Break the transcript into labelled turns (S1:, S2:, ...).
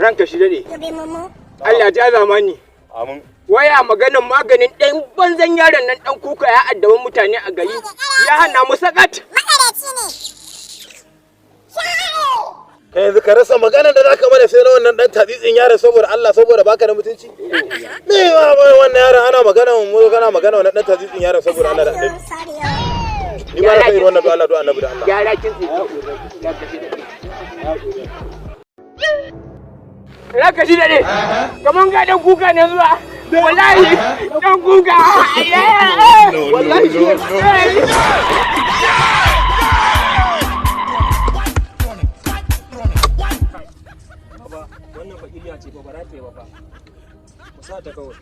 S1: ranka shi dade. Allah ja zamani.
S2: Amin.
S1: Waya maganin maganin ɗan banzan yaron nan ɗan kuka ya addaban mutane a gari ya hana mu sakat.
S2: Kai yanzu ka rasa magana da zaka mana sai na wannan dan tatsitsin yaron saboda Allah saboda baka da mutunci? Me ma wannan yaron ana magana mu kana magana wannan dan tatsitsin yaron saboda Allah da Annabi. Ni ma na kai wannan do Allah do Annabi da Allah.
S1: Gyara kin Raka shi dade. Kaman ga dan kuka ne zuwa. Wallahi dan kuka. Wallahi shi. Wannan fa iliya ce ba bara ta yi ba fa. Ku sa ta kawai.